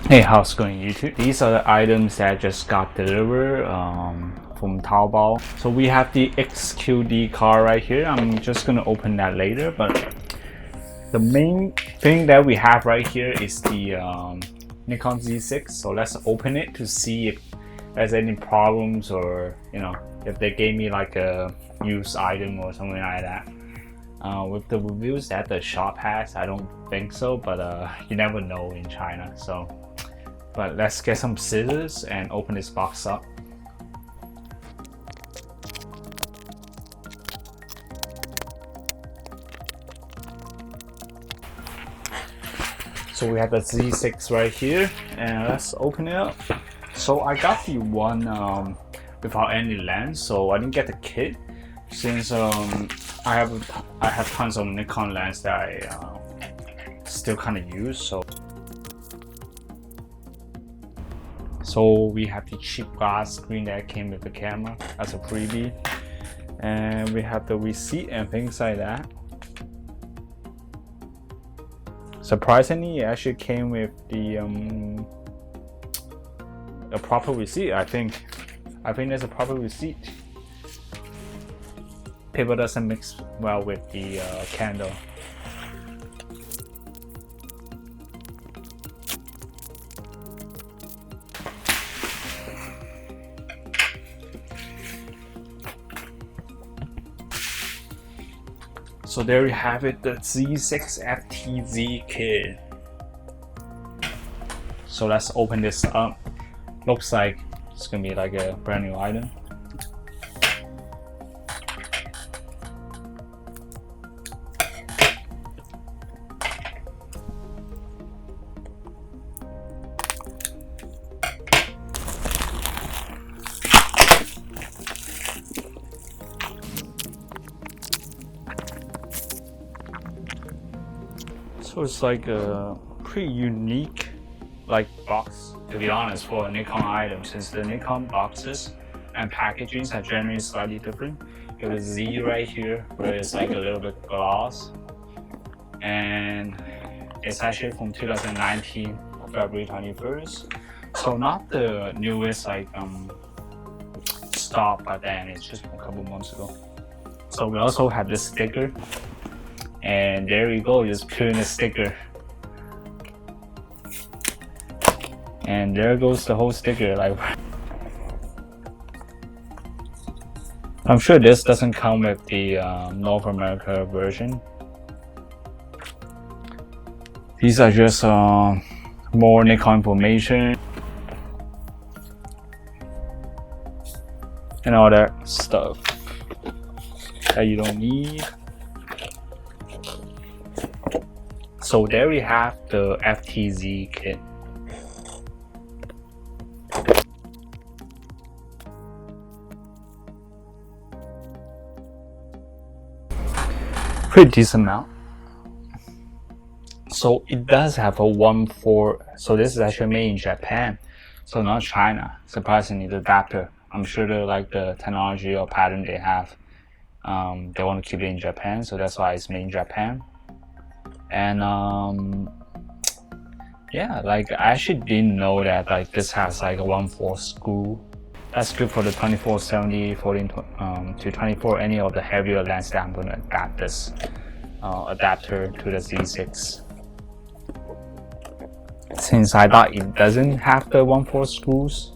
Hey, how's it going, YouTube? These are the items that just got delivered from Taobao. So we have the XQD car right here. I'm just gonna open that later, but the main thing that we have right here is the Nikon Z6. So let's open it to see if there's any problems, or if they gave me like a used item or something like that. With the reviews that the shop has, I don't think so, but you never know in China. But let's get some scissors and open this box up. So we have the Z6 right here, and let's open it up. So I got the one without any lens, so I didn't get the kit since I have tons of Nikon lens that I still kind of use. So we have the cheap glass screen that came with the camera as a freebie, and we have the receipt and things like that. Surprisingly, it actually came with the proper receipt. I think there's a proper receipt. Paper doesn't mix well with the candle. So there you have it, the Z6 FTZ kit. So let's open this up. Looks like it's gonna be like a brand new item. So it's like a pretty unique box, to be honest, for a Nikon item, since the Nikon boxes and packagings are generally slightly different. You have a Z right here where it's like a little bit gloss, and it's actually from 2019 February 21st, so not the newest stock, but then it's just from a couple months ago. So we also have this sticker. And there we go, just peeling the sticker. And there goes the whole sticker. I'm sure this doesn't come with the North America version. These are just more Nikon information and all that stuff that you don't need. So there we have the FTZ kit. Pretty decent amount. So it does have a 1.4. So this is actually made in Japan, so not China. Surprisingly, the adapter. I'm sure they like the technology or pattern they have. They want to keep it in Japan, so that's why it's made in Japan. And yeah, I actually didn't know that this has a 1/4 screw. That's good for the 24-70, 14 to 24, any of the heavier lens that I'm going to adapt this adapter to the Z6. Since I thought it doesn't have the 1/4 screws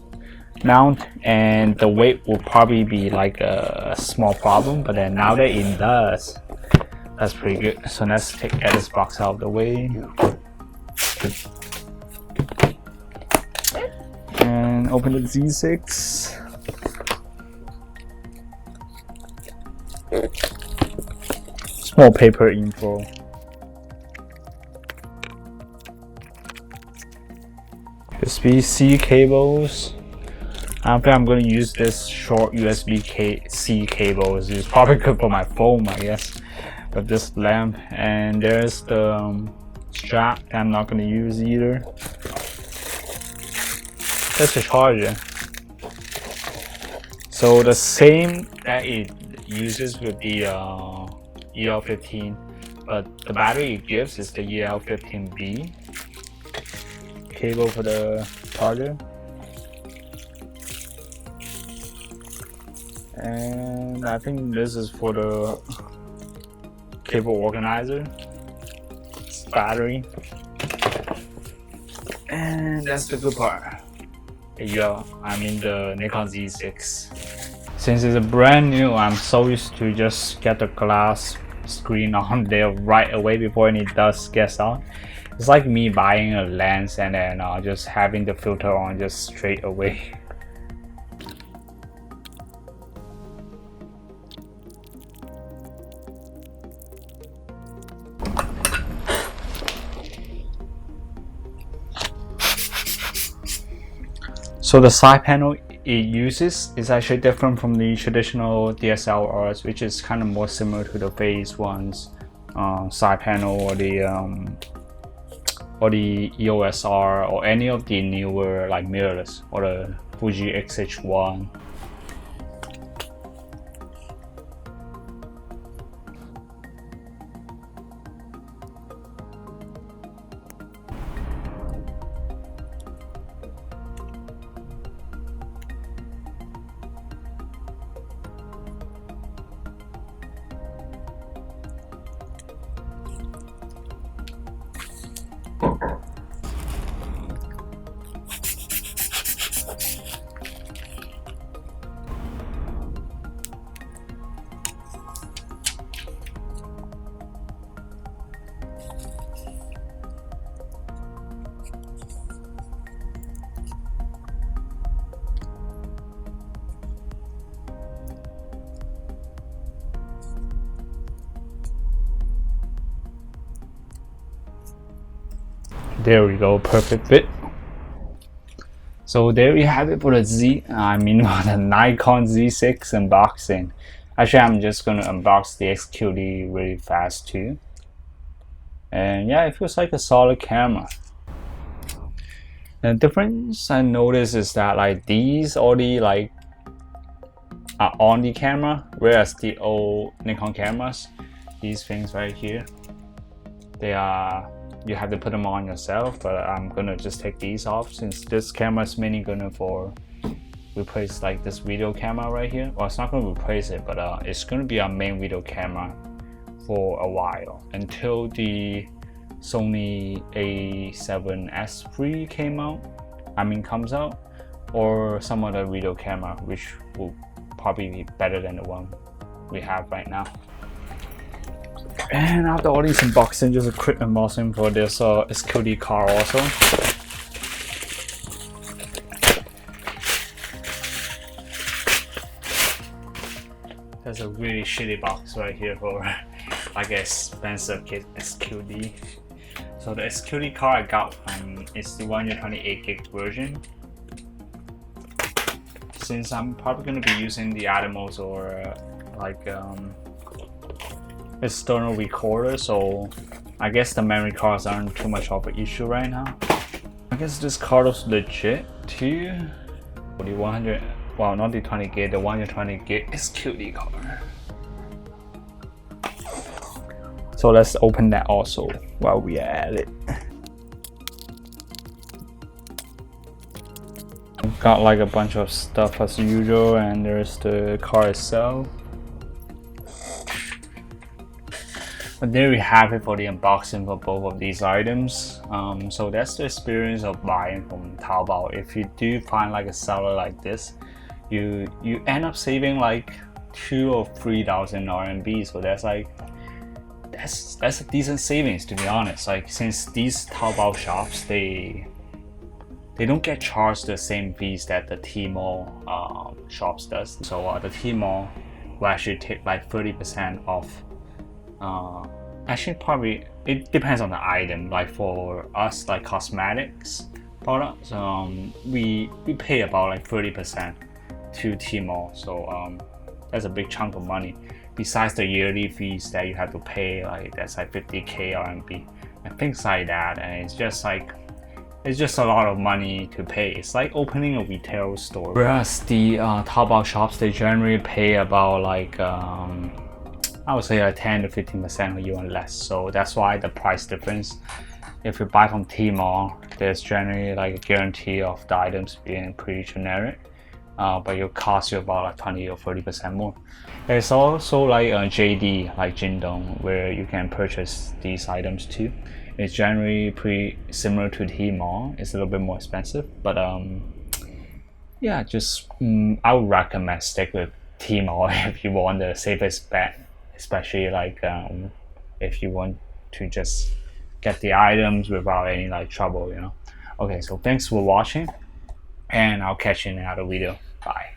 mount, and the weight will probably be a small problem, but then now that it does, that's pretty good. So let's get this box out of the way. And open the Z6. Small paper info. USB-C cables. I think I'm going to use this short USB-C cables. It's probably good for my phone, I guess. But this lamp, and there's the strap that I'm not going to use either. That's the charger. So the same that it uses with the EL15, but the battery it gives is the EL15B. cable for the charger. And I think this is for the cable organizer. It's battery. And that's the good part. Yeah, I'm in the Nikon Z6. Since it's a brand new, I'm so used to just get the glass screen on there right away before any dust gets on. It's like me buying a lens and then just having the filter on just straight away. So the side panel it uses is actually different from the traditional DSLRs, which is kind of more similar to the Phase 1's side panel or the EOS R or any of the newer like mirrorless or the Fuji X-H1. There we go, perfect fit. So there we have it for the the Nikon Z6 unboxing. Actually, I'm just gonna unbox the XQD really fast too. And yeah, it feels like a solid camera. The difference I noticed is that like these already like are on the camera, whereas the old Nikon cameras, these things right here, they are, you have to put them on yourself, but I'm gonna just take these off since this camera is mainly gonna replace like this video camera right here. Well, it's not gonna replace it, but it's gonna be our main video camera for a while until the Sony A7S III comes out, or some other video camera which will probably be better than the one we have right now. And after all these unboxing, just a quick unboxing for this XQD car also. There's a really shitty box right here for like an expensive XQD. So the XQD car I got is the 128 gig version. Since I'm probably going to be using the Atomos or external recorder, so I guess the memory cards aren't too much of an issue right now. I guess this card is legit too. For the 100, well, not the 20 gig, the 120 gig XQD card. So let's open that also while we are at it. Got like a bunch of stuff as usual, and there's the car itself. But there we have it for the unboxing for both of these items. So that's the experience of buying from Taobao. If you do find like a seller like this, you end up saving like 2,000 or 3,000 RMB. So that's like that's a decent savings, to be honest. Like, since these Taobao shops, they don't get charged the same fees that the Tmall shops does. So the Tmall will actually take like 30% off. Actually, probably it depends on the item. Like for us, like cosmetics products, we pay about like 30% to Tmall. So that's a big chunk of money. Besides the yearly fees that you have to pay, like that's like 50k RMB and things like that. And it's just a lot of money to pay. It's like opening a retail store. Whereas the Taobao shops, they generally pay about like I would say like 10 to 15% or even less. So that's why the price difference if you buy from Tmall, there's generally like a guarantee of the items being pretty generic, but it'll cost you about like 20 or 30% more. There's also like a JD, like Jingdong, where you can purchase these items too. It's generally pretty similar to Tmall. It's a little bit more expensive, but yeah, just I would recommend stick with Tmall if you want the safest bet, especially like if you want to just get the items without any like trouble, you know. Okay, so thanks for watching, and I'll catch you in another video. Bye.